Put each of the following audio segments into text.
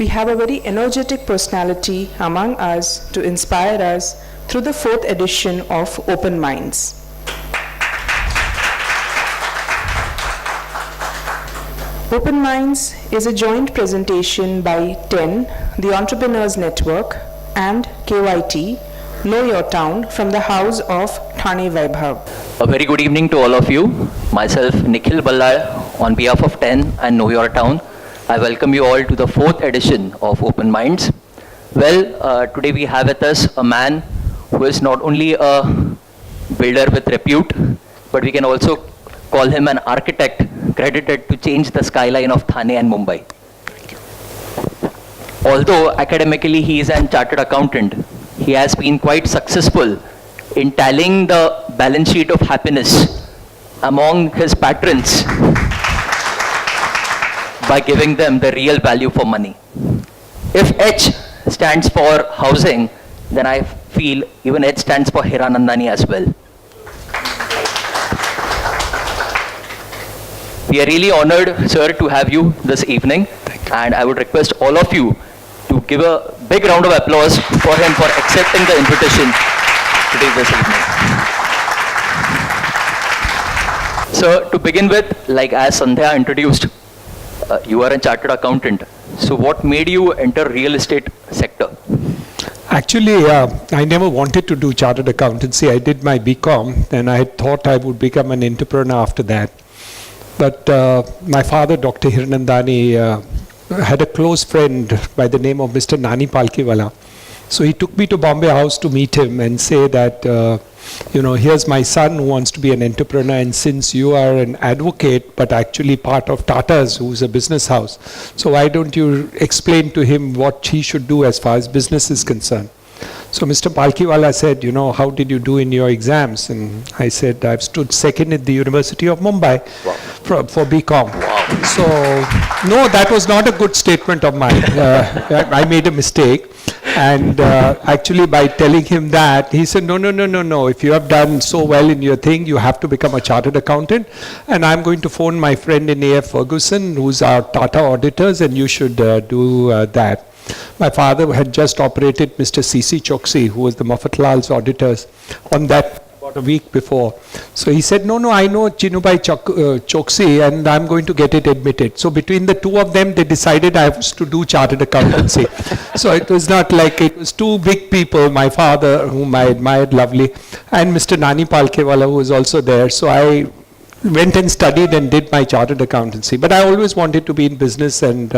we have a very energetic personality among us to inspire us through the 4th edition of Openminds. Openminds is a joint presentation by 10, the Entrepreneurs Network, and KYT, Know Your Town, from the house of Thane Vaibhav. A very good evening to all of you. Myself, Nikhil Ballar, on behalf of 10 and Know Your Town, I welcome you all to the 4th edition of Openminds. Well, today we have with us a man who is not only a builder with repute, but we can also call him an architect credited to change the skyline of Thane and Mumbai. Although academically he is an chartered accountant, he has been quite successful in tallying the balance sheet of happiness among his patrons by giving them the real value for money. If H stands for housing, then I feel even H stands for Hiranandani as well. We are really honored, sir, to have you this evening. And I would request all of you to give a big round of applause for him for accepting the invitation today this evening. So to begin with, like as Sandhya introduced, you are a chartered accountant. So what made you enter real estate sector? Actually, I never wanted to do chartered accountancy. I did my BCom and I thought I would become an entrepreneur after that. But my father, Dr. Hiranandani, had a close friend by the name of Mr. Nani Palkiwala. So he took me to Bombay House to meet him and say that, here's my son who wants to be an entrepreneur, and since you are an advocate, but actually part of Tata's, who's a business house, so why don't you explain to him what he should do as far as business is concerned? So Mr. Palkiwala said, how did you do in your exams? And I said, I've stood second at the University of Mumbai for BCom. Wow. So, no, that was not a good statement of mine. I made a mistake. And actually by telling him that, he said, no. If you have done so well in your thing, you have to become a chartered accountant. And I'm going to phone my friend in A.F. Ferguson, who's our Tata auditors, and you should do that. My father had just operated Mr. C.C. Choksi, who was the Mafatlal's auditors, on that about a week before. So he said, no, I know Chinubai Choksi, and I'm going to get it admitted. So between the two of them, they decided I was to do chartered accountancy. So it was not like it was two big people, my father, whom I admired lovely, and Mr. Nani Palkewala, who was also there. So I went and studied and did my chartered accountancy. But I always wanted to be in business, and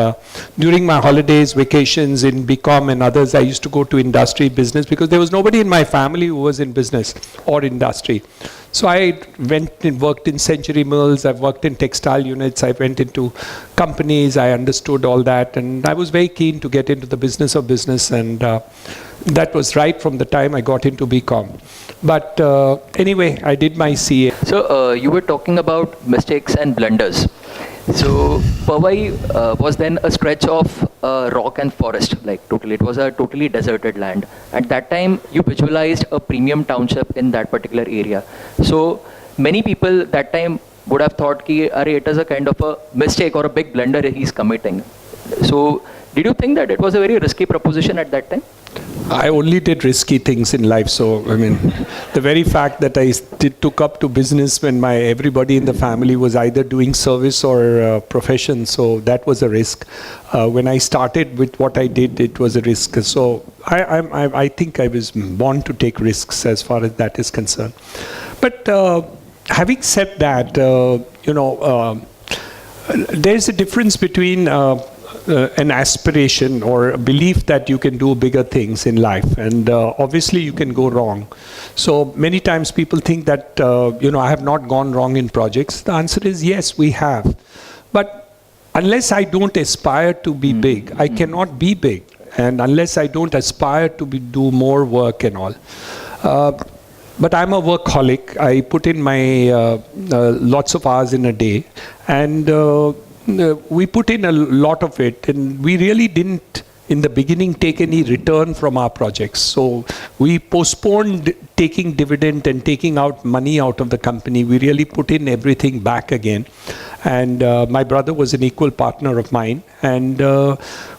during my holidays, vacations in BCom and others, I used to go to industry business because there was nobody in my family who was in business or industry. So I went and worked in Century Mills, I've worked in textile units, I went into companies, I understood all that, and I was very keen to get into the business of business, and that was right from the time I got into BCom. But anyway, I did my CA. So you were talking about mistakes and blunders. So Powai was then a stretch of rock and forest, like totally. It was a totally deserted land. At that time, you visualized a premium township in that particular area. So many people that time would have thought ki, it is a kind of a mistake or a big blunder he's committing. So did you think that it was a very risky proposition at that time? I only did risky things in life. So, I mean, the very fact that I took up to business when everybody in the family was either doing service or profession, so that was a risk. When I started with what I did, it was a risk. So I think I was born to take risks as far as that is concerned. But having said that, there's a difference between an aspiration or a belief that you can do bigger things in life, and obviously you can go wrong. So many times people think that I have not gone wrong in projects. The answer is yes, we have. But unless I don't aspire to be big, I cannot be big, and unless I don't aspire to do more work and all. But I'm a workaholic. I put in my lots of hours in a day, and we put in a lot of it, and we really didn't in the beginning take any return from our projects. So we postponed taking dividend and taking out money out of the company. We really put in everything back again. And my brother was an equal partner of mine. And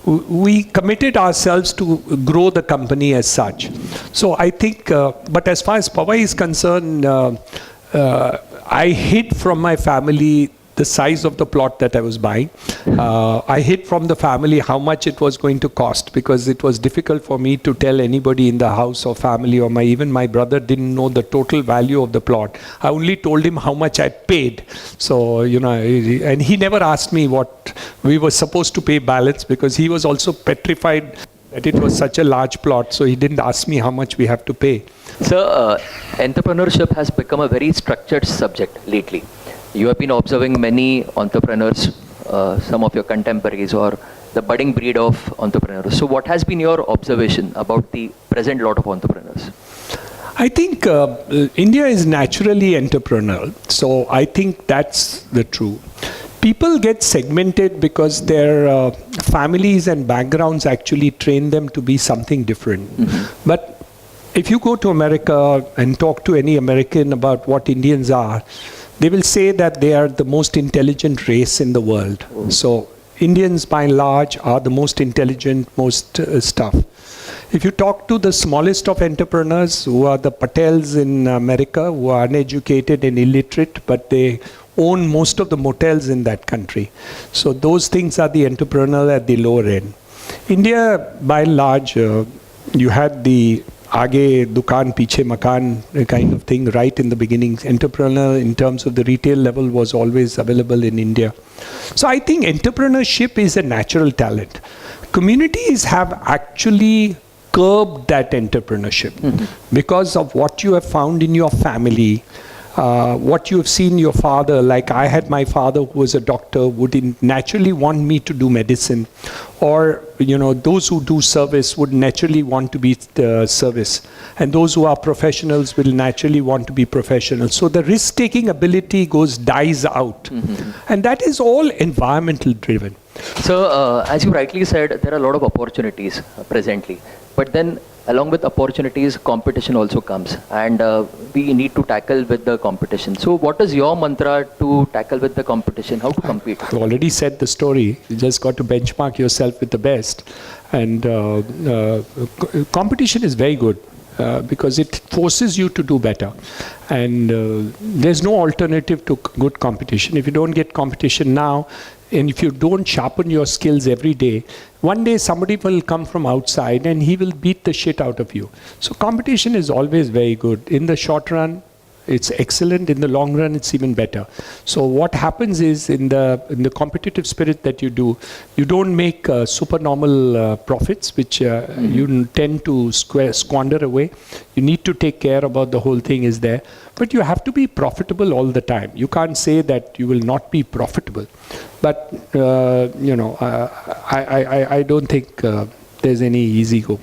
we committed ourselves to grow the company as such. So I think, but as far as Powai is concerned, I hid from my family the size of the plot that I was buying. I hid from the family how much it was going to cost, because it was difficult for me to tell anybody in the house or family, or even my brother didn't know the total value of the plot. I only told him how much I paid. So, and he never asked me what we were supposed to pay balance, because he was also petrified that it was such a large plot. So he didn't ask me how much we have to pay. So, entrepreneurship has become a very structured subject lately. You have been observing many entrepreneurs, some of your contemporaries or the budding breed of entrepreneurs. So what has been your observation about the present lot of entrepreneurs? I think India is naturally entrepreneurial. So I think that's the truth. People get segmented because their families and backgrounds actually train them to be something different. Mm-hmm. But if you go to America and talk to any American about what Indians are, they will say that they are the most intelligent race in the world. So Indians, by and large, are the most intelligent, most stuff. If you talk to the smallest of entrepreneurs, who are the Patels in America, who are uneducated and illiterate, but they own most of the motels in that country. So those things are the entrepreneurial at the lower end. India, by and large, you had the Aage dukaan piche makan kind of thing right in the beginning. Entrepreneur in terms of the retail level was always available in India. So I think entrepreneurship is a natural talent. Communities have actually curbed that entrepreneurship because of what you have found in your family, what you have seen your father. Like I had my father who was a doctor, would naturally want me to do medicine, or those who do service would naturally want to be service, and those who are professionals will naturally want to be professionals. So the risk-taking ability dies out, and that is all environmental driven. So as you rightly said, there are a lot of opportunities presently, but then along with opportunities, competition also comes, and we need to tackle with the competition. So what is your mantra to tackle with the competition? How to compete? I've already said the story. You just got to benchmark yourself with the best. And competition is very good because it forces you to do better. And there's no alternative to good competition. If you don't get competition now, and if you don't sharpen your skills every day, one day somebody will come from outside and he will beat the shit out of you. So competition is always very good. In the short run, it's excellent. In the long run, it's even better. So what happens is in the competitive spirit that you do, you don't make supernormal profits, which you tend to squander away. You need to take care about the whole thing is there. But you have to be profitable all the time. You can't say that you will not be profitable. But, I don't think there's any easy go.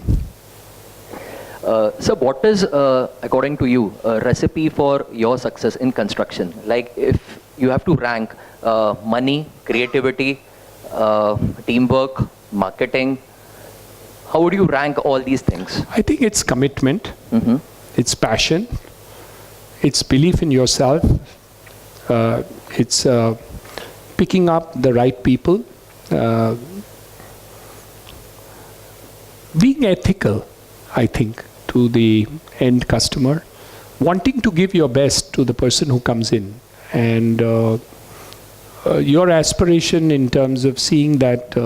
So what is, according to you, a recipe for your success in construction? Like if you have to rank money, creativity, teamwork, marketing, how would you rank all these things? I think it's commitment, it's passion, it's belief in yourself, it's picking up the right people, being ethical, I think, to the end customer, wanting to give your best to the person who comes in, and your aspiration in terms of seeing that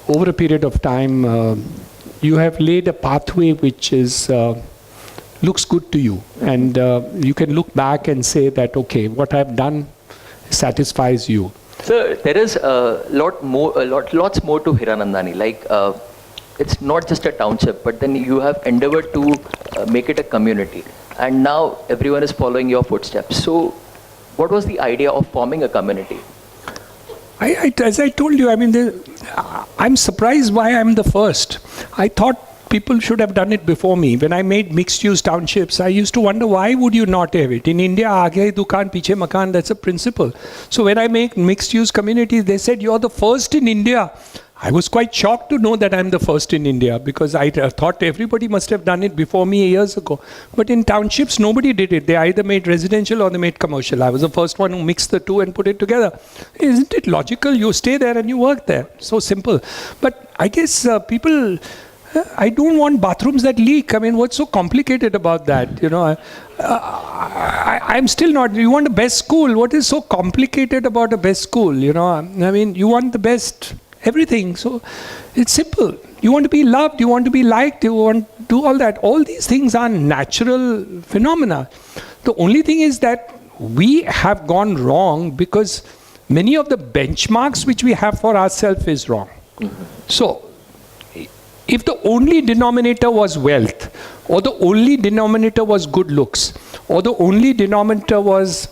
over a period of time you have laid a pathway which is looks good to you, and you can look back and say that, okay, what I've done satisfies you. So there is lots more to Hiranandani. Like it's not just a township, but then you have endeavored to make it a community, and now everyone is following your footsteps. So what was the idea of forming a community? As I told you, I mean, I'm surprised why I'm the first. I thought people should have done it before me. When I made mixed-use townships, I used to wonder, why would you not have it? In India, aage dukaan, piche makan, that's a principle. So when I make mixed-use communities, they said, you're the first in India I was quite shocked to know that I'm the first in India, because I thought everybody must have done it before me years ago. But in townships, nobody did it. They either made residential or they made commercial. I was the first one who mixed the two and put it together. Isn't it logical? You stay there and you work there. So simple. But I guess people... I don't want bathrooms that leak. I mean, what's so complicated about that? You know, I'm still not. You want the best school. What is so complicated about a best school? You know, I mean, you want the best everything. So it's simple. You want to be loved. You want to be liked. You want to do all that. All these things are natural phenomena. The only thing is that we have gone wrong because many of the benchmarks which we have for ourselves is wrong. So, if the only denominator was wealth, or the only denominator was good looks, or the only denominator was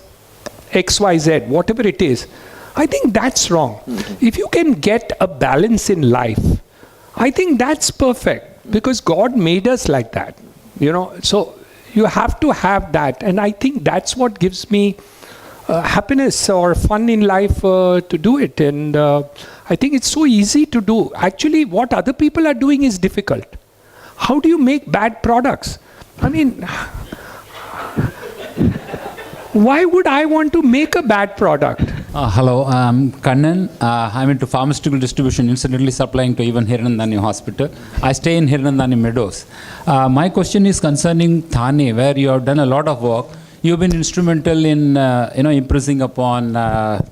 XYZ, whatever it is, I think that's wrong. If you can get a balance in life, I think that's perfect, because God made us like that. You know, so you have to have that, and I think that's what gives me happiness or fun in life to do it. And I think it's so easy to do. Actually, what other people are doing is difficult. How do you make bad products? I mean, why would I want to make a bad product? Hello, I'm Kannan. I'm into pharmaceutical distribution, incidentally supplying to even Hiranandani Hospital. I stay in Hiranandani Meadows. My question is concerning Thane, where you have done a lot of work. You've been instrumental in impressing upon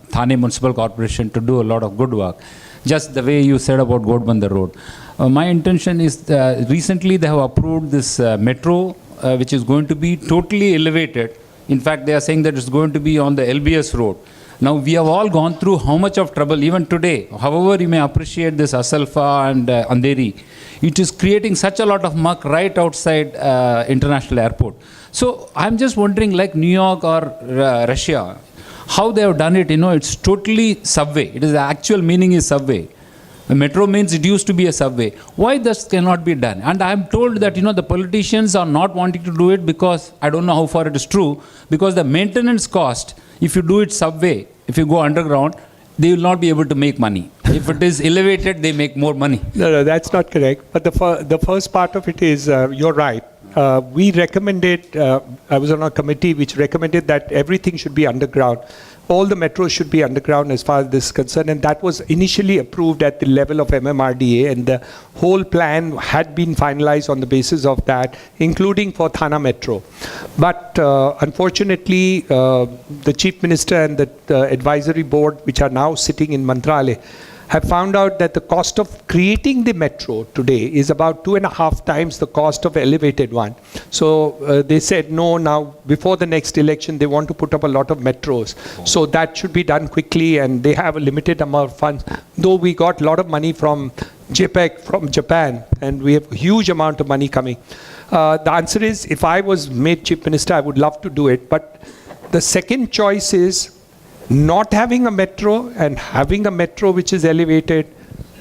Thane Municipal Corporation to do a lot of good work. Just the way you said about Godbandar Road. My intention is recently they have approved this metro, which is going to be totally elevated. In fact, they are saying that it's going to be on the LBS road. Now, we have all gone through how much of trouble, even today. However, you may appreciate this Asalfa and Andheri. It is creating such a lot of muck right outside International Airport. So, I'm just wondering, like New York or Russia, how they have done it, it's totally subway. It is the actual meaning is subway. The metro means it used to be a subway. Why this cannot be done? And I am told that, the politicians are not wanting to do it because, I don't know how far it is true, because the maintenance cost, if you do it subway, if you go underground, they will not be able to make money. If it is elevated, they make more money. No, that's not correct. But the first part of it is, you're right. We recommended, I was on a committee which recommended that everything should be underground. All the metros should be underground as far as this is concerned, and that was initially approved at the level of MMRDA, and the whole plan had been finalized on the basis of that, including for Thana Metro. But unfortunately, the Chief Minister and the advisory board, which are now sitting in Mantralaya, have found out that the cost of creating the metro today is about 2.5 times the cost of elevated one. So they said no, now before the next election they want to put up a lot of metros. So that should be done quickly, and they have a limited amount of funds. Though we got a lot of money from JPEG from Japan, and we have a huge amount of money coming. The answer is, if I was made Chief Minister, I would love to do it. But the second choice is not having a metro and having a metro which is elevated.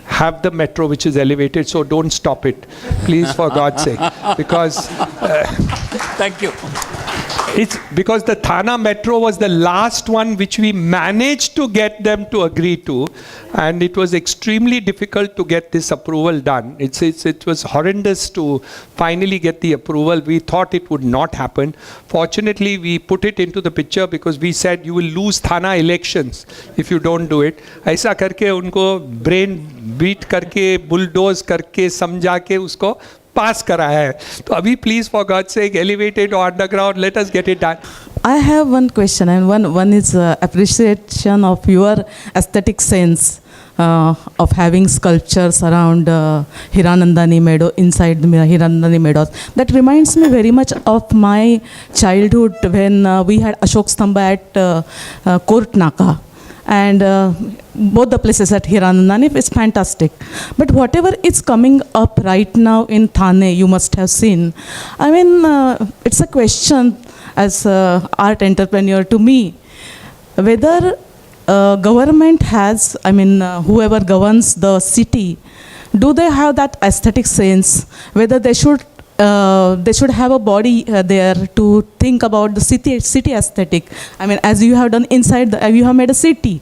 Have the metro which is elevated, so don't stop it, please, for God's sake, because thank you. It's because the Thana metro was the last one which we managed to get them to agree to, and it was extremely difficult to get this approval done. It was horrendous to finally get the approval. We thought it would not happen. Fortunately, we put it into the picture because we said you will lose Thana elections if you don't do it. ऐसा करके उनको brain beat करके bulldoze करके समझा के उसको pass कराया है. तो अभी please, for God's sake, elevated or underground, let us get it done. I have one question, and one is appreciation of your aesthetic sense of having sculptures around Hiranandani Meadow, inside the Hiranandani Meadows. That reminds me very much of my childhood when we had Ashok Stamba at Court Naka. And both the places at Hiranandani is fantastic. But whatever is coming up right now in Thane, you must have seen. I mean, it's a question as art entrepreneur to me, whether government has, whoever governs the city, do they have that aesthetic sense, whether they should have a body there to think about the city aesthetic. I mean, as you have done inside, you have made a city.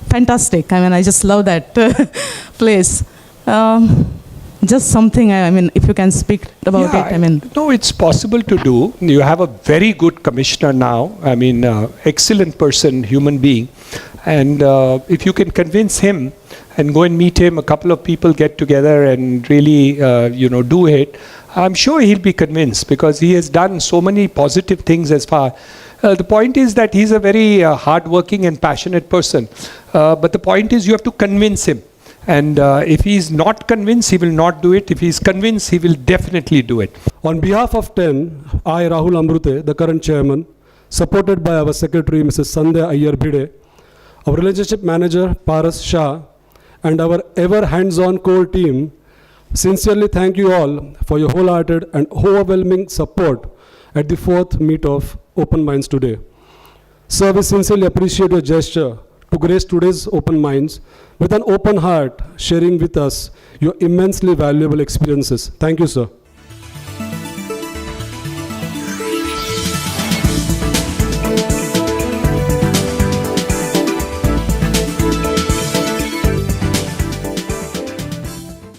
fantastic. I mean, I just love that place. Just something, I mean, if you can speak about it, I mean. No, it's possible to do. You have a very good commissioner now. I mean, excellent person, human being. And if you can convince him and go and meet him, a couple of people get together and really, do it, I'm sure he'll be convinced because he has done so many positive things as far. The point is that he's a very hardworking and passionate person. But the point is you have to convince him. And if he's not convinced, he will not do it. If he's convinced, he will definitely do it. On behalf of 10, I, Rahul Amrute, the current chairman, supported by our secretary, Mrs. Sandhya Iyer Bhide, our relationship manager, Paras Shah, and our ever hands-on core team, sincerely thank you all for your wholehearted and overwhelming support at the 4th meet of Open Minds today. Sir, we sincerely appreciate your gesture to grace today's Open Minds with an open heart, sharing with us your immensely valuable experiences. Thank you, sir.